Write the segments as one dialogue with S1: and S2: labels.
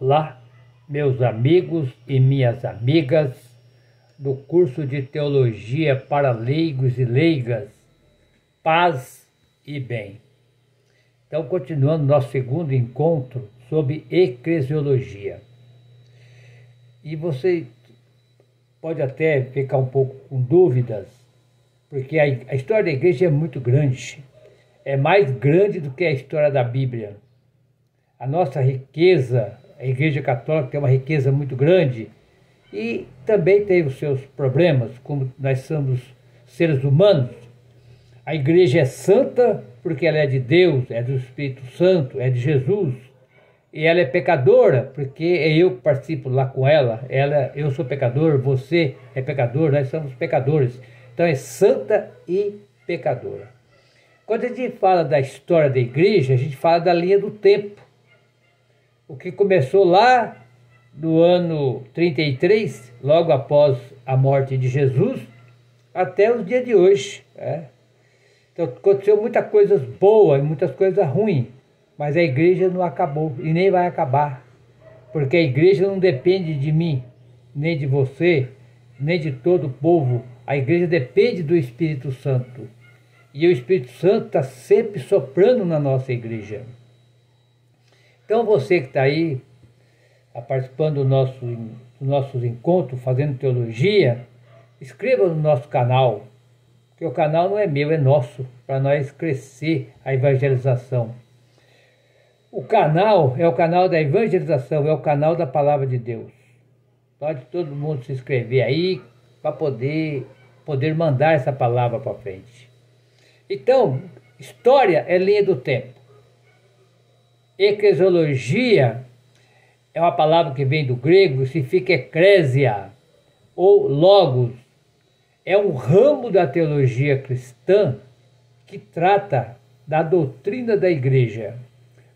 S1: Olá, meus amigos e minhas amigas do curso de Teologia para Leigos e Leigas, Paz e Bem. Então, continuando nosso segundo encontro sobre eclesiologia. E você pode até ficar um pouco com dúvidas, porque a história da igreja é muito grande. É mais grande do que a história da Bíblia. A nossa riqueza, a Igreja Católica tem uma riqueza muito grande e também tem os seus problemas, como nós somos seres humanos. A igreja é santa porque ela é de Deus, é do Espírito Santo, é de Jesus. E ela é pecadora porque é eu que participo lá com ela. Eu sou pecador, você é pecador, nós somos pecadores. Então é santa e pecadora. Quando a gente fala da história da igreja, a gente fala da linha do tempo. O que começou lá no ano 33, logo após a morte de Jesus, até os dias de hoje. Então aconteceu muitas coisas boas e muitas coisas ruins, mas a igreja não acabou e nem vai acabar, porque a igreja não depende de mim, nem de você, nem de todo o povo. A igreja depende do Espírito Santo. E o Espírito Santo está sempre soprando na nossa igreja. Então você que está aí participando dos nossos encontros, fazendo teologia, inscreva no nosso canal, porque o canal não é meu, é nosso, para nós crescer a evangelização. O canal é o canal da evangelização, é o canal da Palavra de Deus. Pode todo mundo se inscrever aí para poder mandar essa palavra para frente. Então, história é linha do tempo. Eclesiologia é uma palavra que vem do grego, significa eclésia ou logos. É um ramo da teologia cristã que trata da doutrina da igreja.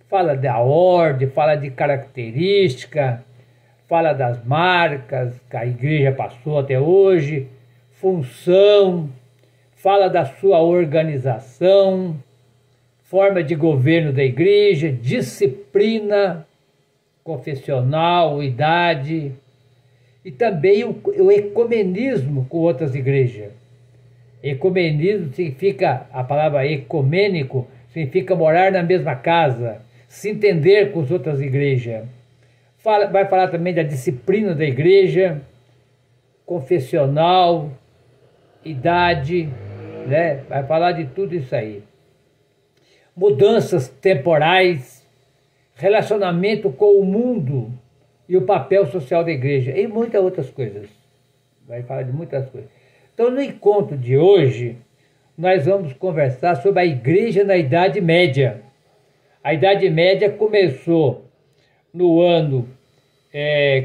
S1: Fala da ordem, fala de característica, fala das marcas que a igreja passou até hoje, função, fala da sua organização, forma de governo da igreja, disciplina confessional, idade, e também o ecumenismo com outras igrejas. Ecumenismo significa, a palavra ecumênico, significa morar na mesma casa, se entender com as outras igrejas. Vai falar também da disciplina da igreja, confessional, idade, né? Vai falar de tudo isso aí. Mudanças temporais, relacionamento com o mundo e o papel social da igreja, e muitas outras coisas. Vai falar de muitas coisas. Então, no encontro de hoje, nós vamos conversar sobre a igreja na Idade Média. A Idade Média começou no ano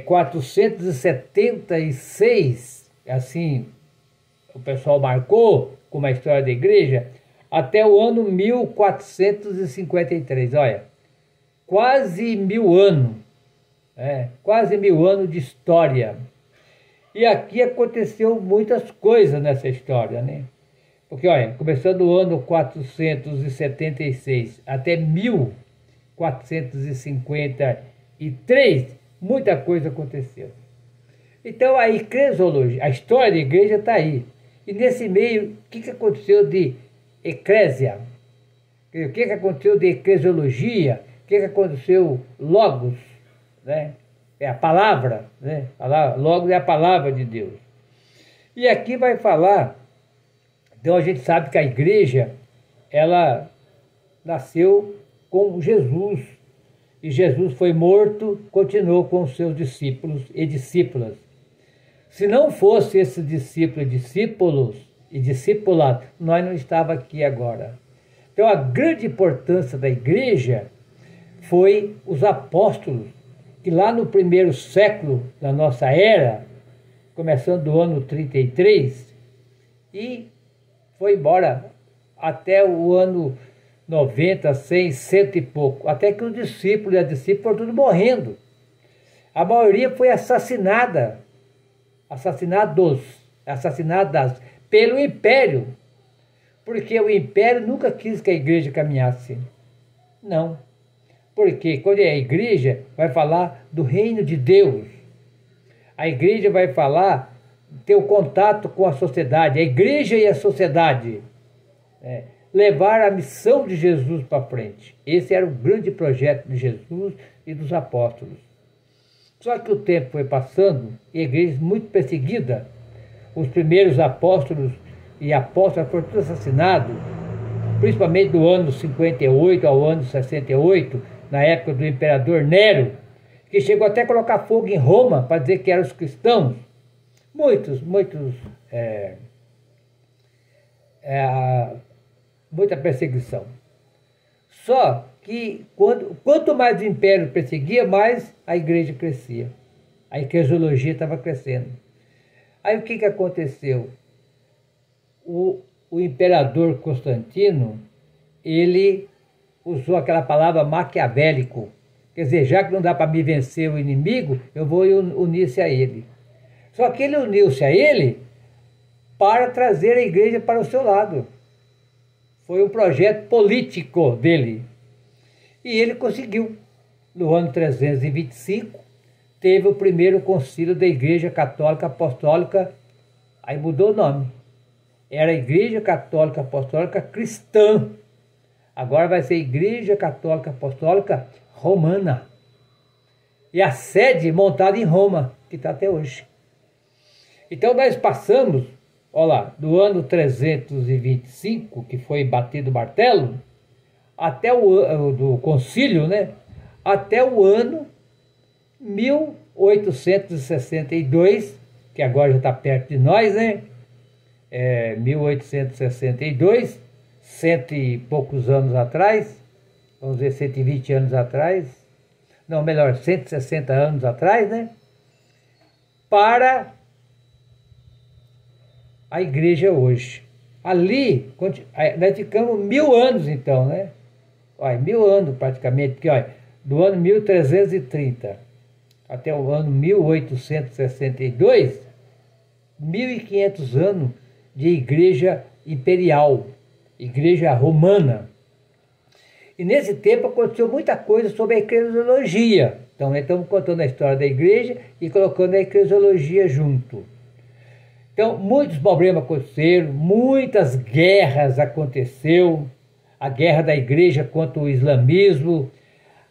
S1: 476, assim o pessoal marcou como a história da igreja, até o ano 1453. Olha, quase 1000 anos, quase 1000 anos de história. E aqui aconteceu muitas coisas nessa história, né? Porque, olha, começando do ano 476 até 1453, muita coisa aconteceu. Então a eclesiologia, a história da igreja está aí. E nesse meio, o que aconteceu de eclésia? O que aconteceu de eclesiologia? O que aconteceu logos, né? É a palavra, né? Logos é a palavra de Deus. E aqui vai falar, então a gente sabe que a igreja, ela nasceu com Jesus. E Jesus foi morto, continuou com os seus discípulos e discípulas. Se não fosse esses discípulos e discípulas, nós não estávamos aqui agora. Então a grande importância da igreja foi os apóstolos, que lá no primeiro século da nossa era, começando do ano 33, e foi embora até o ano 90, 100, 100 e pouco, até que os discípulos e as discípulas foram tudo morrendo. A maioria foi assassinada, assassinadas pelo império, porque o império nunca quis que a igreja caminhasse. Não. Porque quando é a igreja, vai falar do reino de Deus. A igreja vai falar, ter o contato com a sociedade, a igreja e a sociedade. Levar a missão de Jesus para frente. Esse era o grande projeto de Jesus e dos apóstolos. Só que o tempo foi passando e a igreja muito perseguida. Os primeiros apóstolos e apóstolas foram todos assassinados, principalmente do ano 58 ao ano 68, na época do imperador Nero, que chegou até a colocar fogo em Roma para dizer que eram os cristãos. Muita perseguição. Só que quanto mais o império perseguia, mais a igreja crescia. A eclesiologia estava crescendo. Aí o que aconteceu? O imperador Constantino, ele usou aquela palavra maquiavélico. Quer dizer, já que não dá para me vencer o inimigo, eu vou unir-se a ele. Só que ele uniu-se a ele para trazer a igreja para o seu lado. Foi um projeto político dele. E ele conseguiu. No ano 325, teve o primeiro concílio da Igreja Católica Apostólica, aí mudou o nome. Era a Igreja Católica Apostólica Cristã. Agora vai ser Igreja Católica Apostólica Romana. E a sede montada em Roma, que está até hoje. Então nós passamos, olha lá, do ano 325, que foi batido o martelo, até do concílio, né? Até o ano 1862, que agora já está perto de nós, né? 1862, cento e poucos anos atrás, vamos dizer 120 anos atrás, não, melhor, 160 anos atrás, né? Para a igreja hoje. Ali, nós ficamos 1000 anos então, né? Olha, 1000 anos praticamente, porque olha, do ano 1330 até o ano 1862, 1500 anos de igreja imperial, igreja romana. E nesse tempo aconteceu muita coisa sobre a eclesiologia. Então, nós estamos contando a história da igreja e colocando a eclesiologia junto. Então, muitos problemas aconteceram, muitas guerras aconteceram. A guerra da igreja contra o islamismo,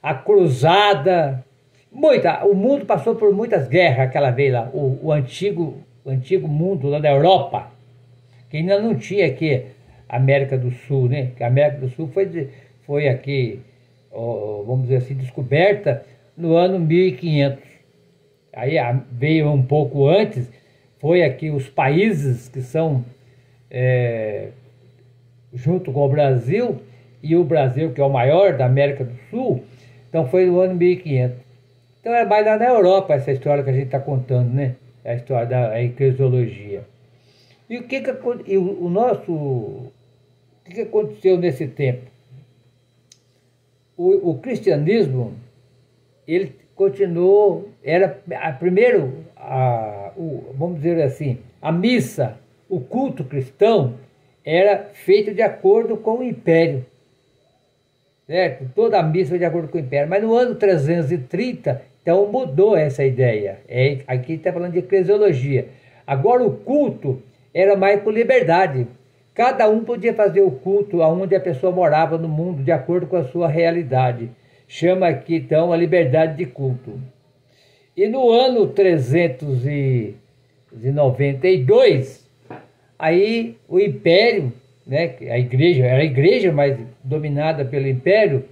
S1: a cruzada, o mundo passou por muitas guerras aquela vez lá, o antigo mundo lá da Europa, que ainda não tinha aqui a América do Sul, né? Que a América do Sul foi aqui, vamos dizer assim, descoberta no ano 1500. Aí veio um pouco antes, foi aqui os países que são junto com o Brasil, e o Brasil, que é o maior da América do Sul, então foi no ano 1500. Então é mais lá na Europa essa história que a gente está contando, né? A história da eclesiologia. E o que aconteceu nesse tempo? O cristianismo, ele continuou, vamos dizer assim, a missa, o culto cristão, era feito de acordo com o império. Certo? Toda a missa foi de acordo com o império. Mas no ano 330, então mudou essa ideia. Aqui está falando de eclesiologia. Agora o culto era mais com liberdade. Cada um podia fazer o culto aonde a pessoa morava no mundo, de acordo com a sua realidade. Chama aqui então a liberdade de culto. E no ano 392, aí o império, né, a igreja, era a igreja, mas dominada pelo império,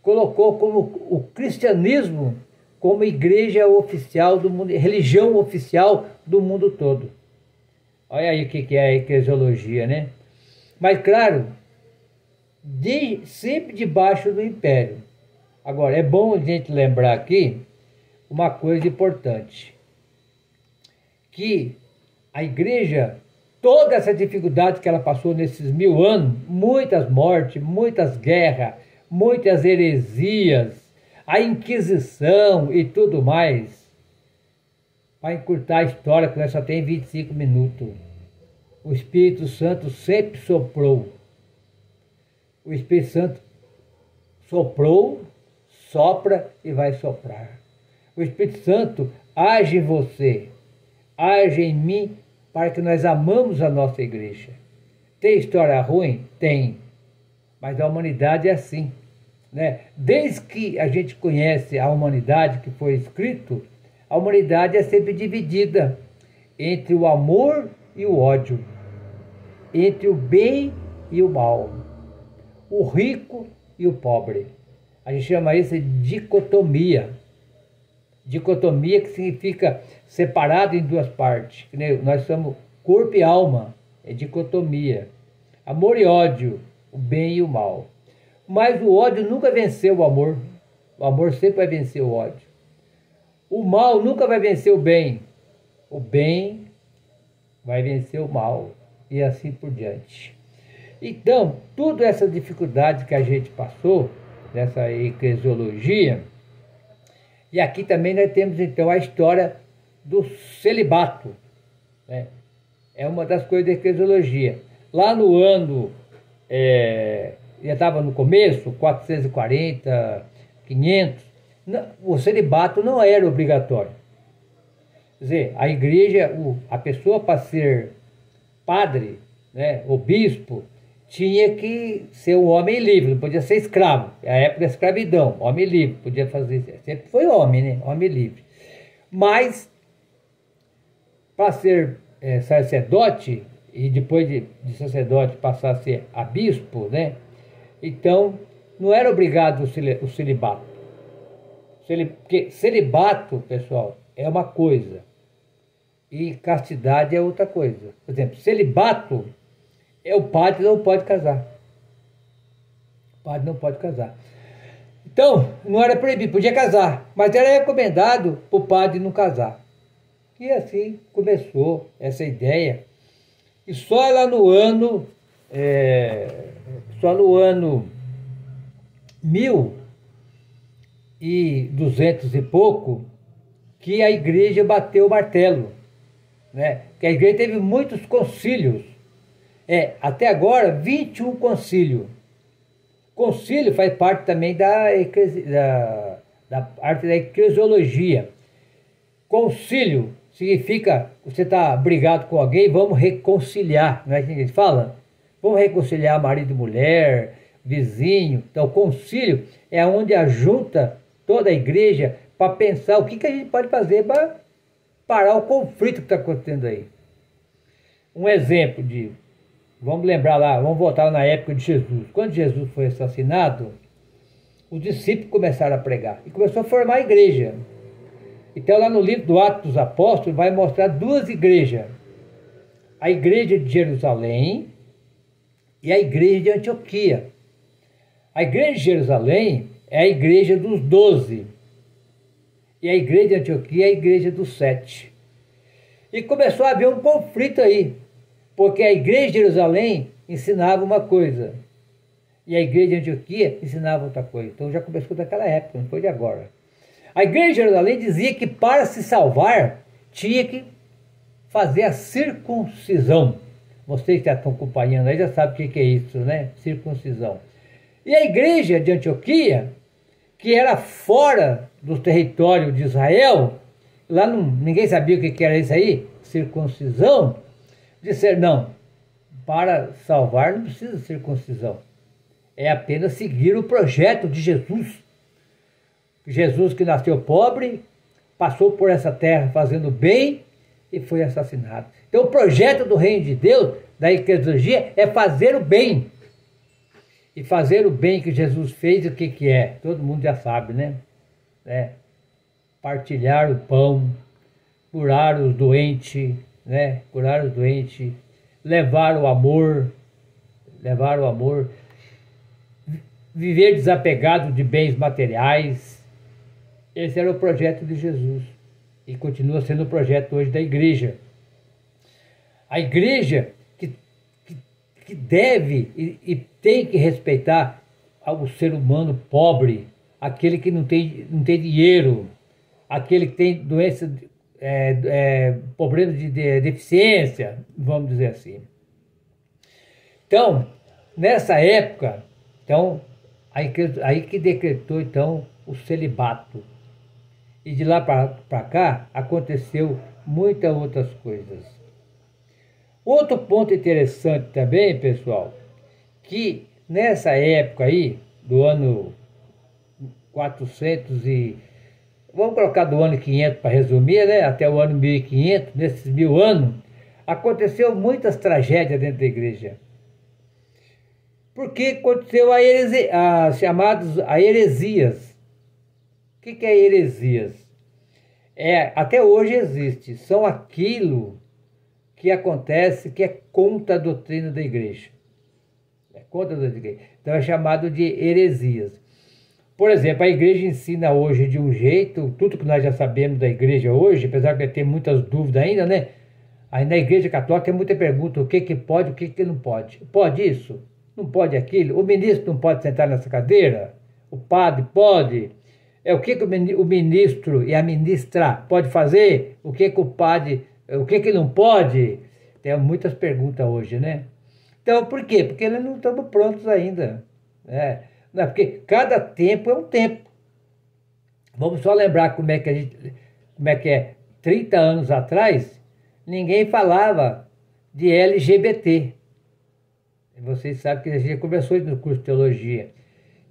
S1: colocou como o cristianismo como igreja oficial do mundo, religião oficial do mundo todo. Olha aí o que é a eclesiologia, né? Mas claro, sempre debaixo do império. Agora, é bom a gente lembrar aqui uma coisa importante, que a igreja, toda essa dificuldade que ela passou nesses 1000 anos, muitas mortes, muitas guerras, muitas heresias, a Inquisição e tudo mais, para encurtar a história, que nós só tem 25 minutos, o Espírito Santo sempre soprou. O Espírito Santo soprou, sopra e vai soprar. O Espírito Santo age em você, age em mim, para que nós amamos a nossa igreja. Tem história ruim? Tem. Mas a humanidade é assim, né? Desde que a gente conhece a humanidade que foi escrito, a humanidade é sempre dividida entre o amor e o ódio, entre o bem e o mal, o rico e o pobre. A gente chama isso de dicotomia. Dicotomia que significa separado em duas partes. Nós somos corpo e alma, é dicotomia. Amor e ódio, o bem e o mal. Mas o ódio nunca venceu o amor. O amor sempre vai vencer o ódio. O mal nunca vai vencer o bem. O bem vai vencer o mal. E assim por diante. Então, toda essa dificuldade que a gente passou, nessa eclesiologia, e aqui também nós temos então a história do celibato, né? É uma das coisas da eclesiologia. Lá no ano, já estava no começo, 440, 500, o celibato não era obrigatório. Quer dizer, a igreja, a pessoa para ser padre, né, o bispo, tinha que ser um homem livre, não podia ser escravo. É a época da escravidão, homem livre, podia fazer isso. Sempre foi homem, né? Homem livre. Mas, para ser sacerdote, e depois de sacerdote passar a ser a bispo, né? Então, não era obrigado o celibato. Porque celibato, pessoal, é uma coisa, e castidade é outra coisa. Por exemplo, celibato o padre não pode casar. O padre não pode casar. Então, não era proibido, podia casar, mas era recomendado para o padre não casar. E assim começou essa ideia. E só lá no ano, só no ano 1200 e pouco, que a igreja bateu o martelo, né? Que a igreja teve muitos concílios. Até agora, 21 concílios. Concílio faz parte também da arte da eclesiologia. Concílio significa, você está brigado com alguém, vamos reconciliar, não é que a gente fala? Vamos reconciliar marido e mulher, vizinho. Então, concílio é onde ajunta toda a igreja para pensar o que a gente pode fazer para parar o conflito que está acontecendo aí. Um exemplo vamos lembrar lá, vamos voltar na época de Jesus. Quando Jesus foi assassinado, os discípulos começaram a pregar e começou a formar a igreja. Então lá no livro do Atos dos Apóstolos vai mostrar duas igrejas. A igreja de Jerusalém e a igreja de Antioquia. A igreja de Jerusalém é a igreja dos 12. E a igreja de Antioquia é a igreja dos 7. E começou a haver um conflito aí. Porque a igreja de Jerusalém ensinava uma coisa e a igreja de Antioquia ensinava outra coisa. Então já começou daquela época, não foi de agora. A igreja de Jerusalém dizia que para se salvar tinha que fazer a circuncisão. Vocês que já estão acompanhando aí já sabem o que é isso, né? Circuncisão. E a igreja de Antioquia, que era fora do território de Israel, lá ninguém sabia o que era isso aí, circuncisão. Disseram, não, para salvar não precisa de circuncisão. É apenas seguir o projeto de Jesus. Jesus que nasceu pobre, passou por essa terra fazendo bem e foi assassinado. Então o projeto do reino de Deus, da eclesiologia, é fazer o bem. E fazer o bem que Jesus fez, o que é? Todo mundo já sabe, né? Partilhar o pão, curar os doentes, né? Curar os doentes, levar o amor, viver desapegado de bens materiais. Esse era o projeto de Jesus e continua sendo o projeto hoje da igreja. A igreja que deve e tem que respeitar o ser humano pobre, aquele que não tem dinheiro, aquele que tem doença, problema de deficiência, vamos dizer assim. Então, nessa época, então, aí que decretou então o celibato. E de lá para cá aconteceu muitas outras coisas. Outro ponto interessante também, pessoal, que nessa época aí, do ano 400 e... vamos colocar do ano 500 para resumir, né? Até o ano 1500, nesses 1000 anos, aconteceu muitas tragédias dentro da igreja. Porque aconteceu as chamadas heresias. O que é heresias? Até hoje existe. São aquilo que acontece que é contra a doutrina da igreja. É contra a doutrina da igreja. Então é chamado de heresias. Por exemplo, a igreja ensina hoje de um jeito, tudo que nós já sabemos da igreja hoje, apesar de ter muitas dúvidas ainda, né? Aí na igreja católica tem muita pergunta, o que pode, o que não pode. Pode isso? Não pode aquilo? O ministro não pode sentar nessa cadeira? O padre pode? O que o ministro e a ministra pode fazer? O que o padre, o que não pode? Tem muitas perguntas hoje, né? Então, por quê? Porque nós não estamos prontos ainda, né? Não, porque cada tempo é um tempo. Vamos só lembrar como é que é. 30 anos atrás, ninguém falava de LGBT. Vocês sabem que a gente conversou no curso de teologia,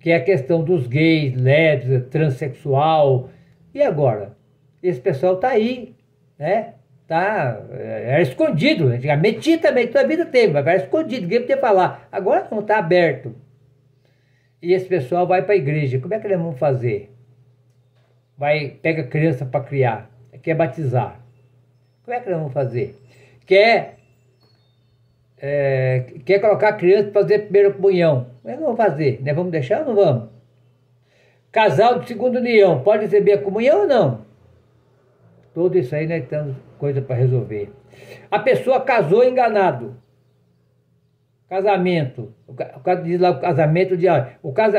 S1: que é a questão dos gays, lésbicas, transexual. E agora? Esse pessoal está aí, né? Era escondido. Antigamente tinha também, toda a vida teve, mas era escondido, ninguém podia falar. Agora não, está aberto. E esse pessoal vai para a igreja. Como é que eles vão fazer? Pega criança para criar, quer batizar. Como é que eles vão fazer? Quer colocar a criança para fazer primeira comunhão. Como é que vão fazer? Nós vamos deixar ou não vamos? Casal de segunda união, pode receber a comunhão ou não? Tudo isso aí nós temos coisa para resolver. A pessoa casou enganado. Casamento. Diz lá o casamento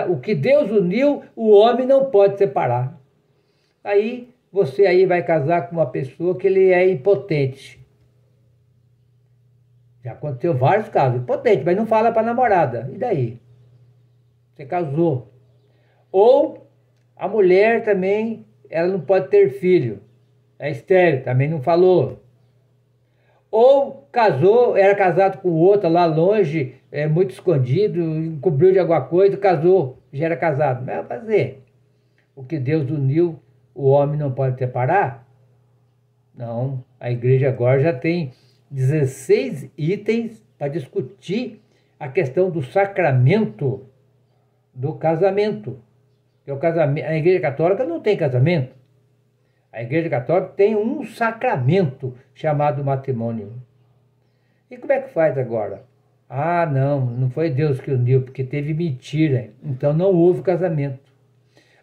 S1: o que Deus uniu, o homem não pode separar. Aí você aí vai casar com uma pessoa que ele é impotente. Já aconteceu vários casos. Impotente, mas não fala para a namorada. E daí? Você casou. Ou a mulher também, ela não pode ter filho. É estéril, também não falou. Ou casou, era casado com outra lá longe, muito escondido, encobriu de alguma coisa, casou, já era casado. Mas vai fazer. O que Deus uniu, o homem não pode separar? Não, a igreja agora já tem 16 itens para discutir a questão do sacramento do casamento. A igreja católica não tem casamento. A igreja católica tem um sacramento chamado matrimônio. E como é que faz agora? Ah, não foi Deus que uniu, porque teve mentira. Então não houve casamento.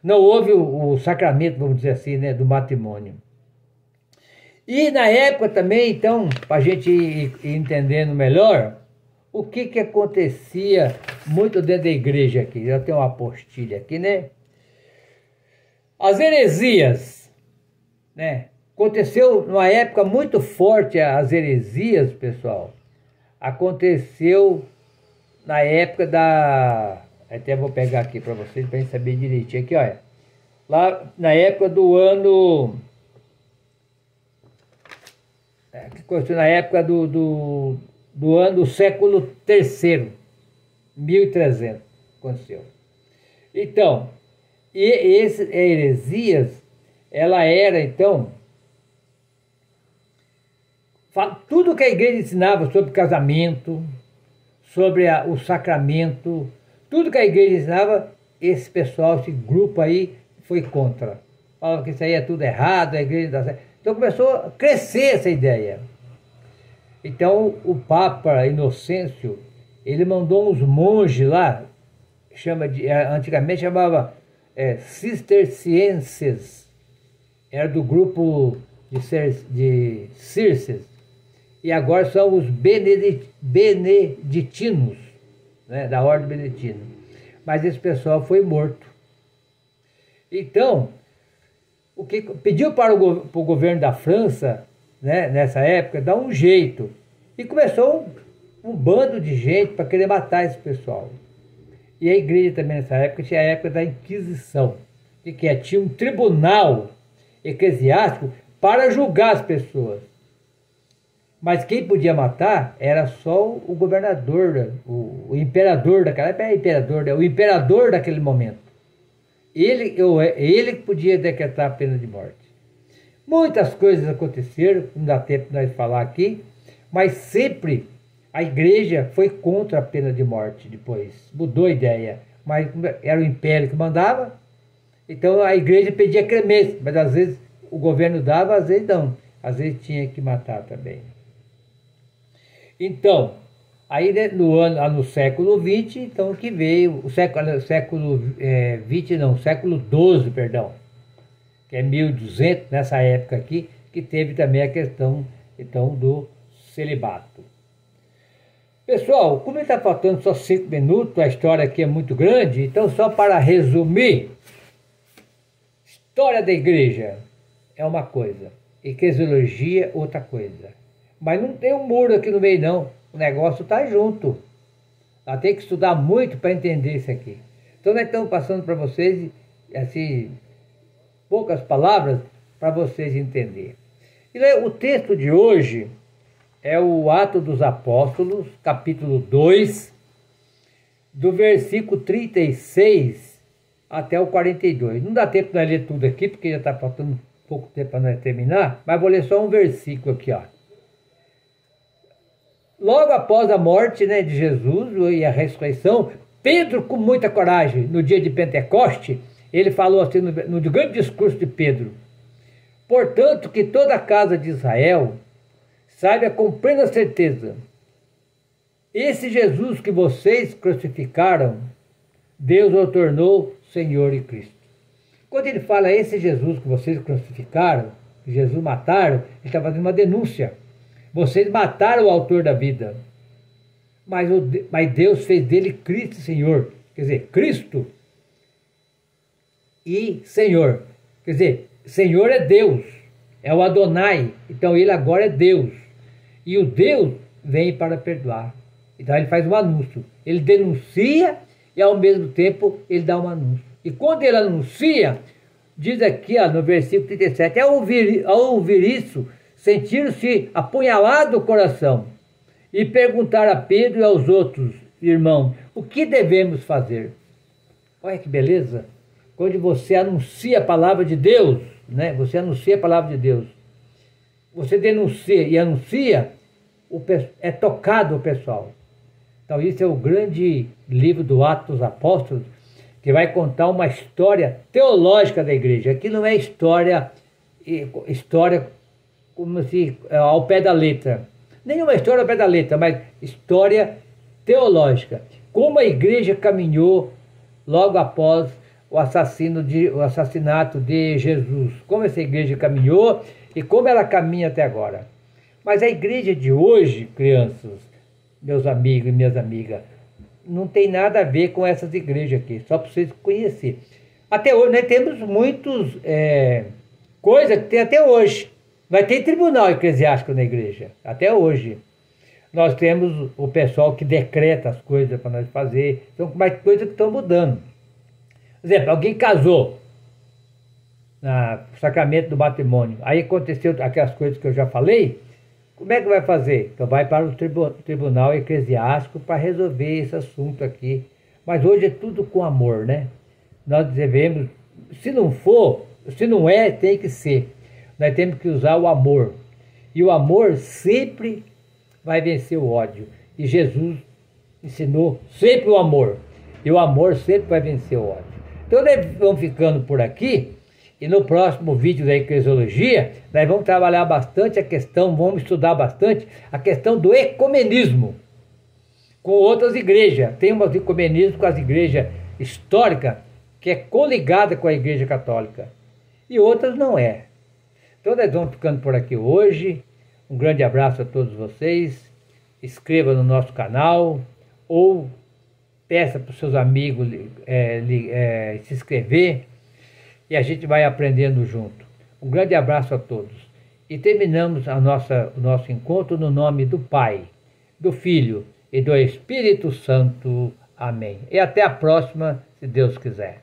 S1: Não houve o sacramento, vamos dizer assim, né, do matrimônio. E na época também, então, para a gente ir entendendo melhor, o que acontecia muito dentro da igreja aqui. Já tem uma apostilha aqui, né? As heresias, né? Aconteceu numa época muito forte as heresias, pessoal. Aconteceu na época da... Até vou pegar aqui para vocês, para a gente saber direitinho. Aqui, olha. Lá na época do ano... na época do ano do século III, 1300, aconteceu. Então, essas heresias, ela era, então, tudo que a igreja ensinava sobre casamento, sobre o sacramento, tudo que a igreja ensinava, esse pessoal, esse grupo aí, foi contra. Falava que isso aí é tudo errado, a igreja dá certo. Então começou a crescer essa ideia. Então o Papa Inocêncio, ele mandou uns monges lá, antigamente chamava Cistercienses, era do grupo de Circes, e agora são os beneditinos, né, da ordem beneditina. Mas esse pessoal foi morto. Então, o que pediu para o governo da França, né, nessa época, dar um jeito. E começou um bando de gente para querer matar esse pessoal. E a igreja também nessa época tinha a época da Inquisição. que é? Tinha um tribunal eclesiástico para julgar as pessoas. Mas quem podia matar era só o governador, o imperador daquela época, o imperador daquele momento. Ele que podia decretar a pena de morte. Muitas coisas aconteceram, não dá tempo de nós falar aqui, mas sempre a igreja foi contra a pena de morte depois. Mudou a ideia, mas era o império que mandava, então a igreja pedia clemência, mas às vezes o governo dava, às vezes não. Às vezes tinha que matar também. Então, aí no século XX, então que veio, século XII, perdão, que é 1200, nessa época aqui, que teve também a questão, então, do celibato. Pessoal, como está faltando só 5 minutos, a história aqui é muito grande, então só para resumir, história da igreja é uma coisa, eclesiologia outra coisa. Mas não tem um muro aqui no meio não, o negócio está junto. Ela tem que estudar muito para entender isso aqui. Então nós estamos passando para vocês, assim, poucas palavras para vocês entenderem. E o texto de hoje é o Atos dos Apóstolos, capítulo 2, do versículo 36 até o 42. Não dá tempo de nós ler tudo aqui, porque já está faltando pouco tempo para nós terminar, mas vou ler só um versículo aqui, ó. Logo após a morte, de Jesus e a ressurreição, Pedro, com muita coragem, no dia de Pentecoste, ele falou assim no grande discurso de Pedro: portanto, que toda a casa de Israel saiba com plena certeza, esse Jesus que vocês crucificaram, Deus o tornou Senhor e Cristo. Quando ele fala esse Jesus que vocês crucificaram, que Jesus mataram, ele está fazendo uma denúncia. Vocês mataram o autor da vida, mas Deus fez dele Cristo Senhor. Quer dizer, Cristo e Senhor. Quer dizer, Senhor é Deus, é o Adonai, então ele agora é Deus. E o Deus vem para perdoar. Então ele faz um anúncio. Ele denuncia e ao mesmo tempo ele dá um anúncio. E quando ele anuncia, diz aqui no versículo 37, ao ouvir isso, sentiram-se apunhalado o coração e perguntaram a Pedro e aos outros irmãos: o que devemos fazer? Olha que beleza! Quando você anuncia a palavra de Deus, você anuncia a palavra de Deus, você denuncia e anuncia, é tocado o pessoal. Então isso é o grande livro do Atos dos Apóstolos, que vai contar uma história teológica da igreja. Aqui não é história como se ao pé da letra. Nenhuma história ao pé da letra, mas história teológica. Como a igreja caminhou logo após o assassinato de Jesus. Como essa igreja caminhou e como ela caminha até agora. Mas a igreja de hoje, crianças, meus amigos e minhas amigas, não tem nada a ver com essas igrejas aqui, só para vocês conhecerem. Até hoje, nós temos muitas coisas que tem até hoje. Vai ter tribunal eclesiástico na igreja, até hoje. Nós temos o pessoal que decreta as coisas para nós fazer, são mais coisas que estão mudando. Por exemplo, alguém casou no sacramento do matrimônio, aí aconteceu aquelas coisas que eu já falei, como é que vai fazer? Então vai para o tribunal eclesiástico para resolver esse assunto aqui. Mas hoje é tudo com amor, Nós devemos, se não é, tem que ser. Nós temos que usar o amor. E o amor sempre vai vencer o ódio. E Jesus ensinou sempre o amor. E o amor sempre vai vencer o ódio. Então nós vamos ficando por aqui. E no próximo vídeo da eclesiologia, nós vamos trabalhar bastante a questão, vamos estudar bastante a questão do ecumenismo com outras igrejas. Tem umas ecumenismo com as igrejas históricas, que é coligada com a igreja católica. E outras não é. Então nós vamos ficando por aqui hoje. Um grande abraço a todos vocês. Inscreva no nosso canal ou peça para os seus amigos se inscrever e a gente vai aprendendo junto. Um grande abraço a todos. E terminamos o nosso encontro no nome do Pai, do Filho e do Espírito Santo. Amém. E até a próxima, se Deus quiser.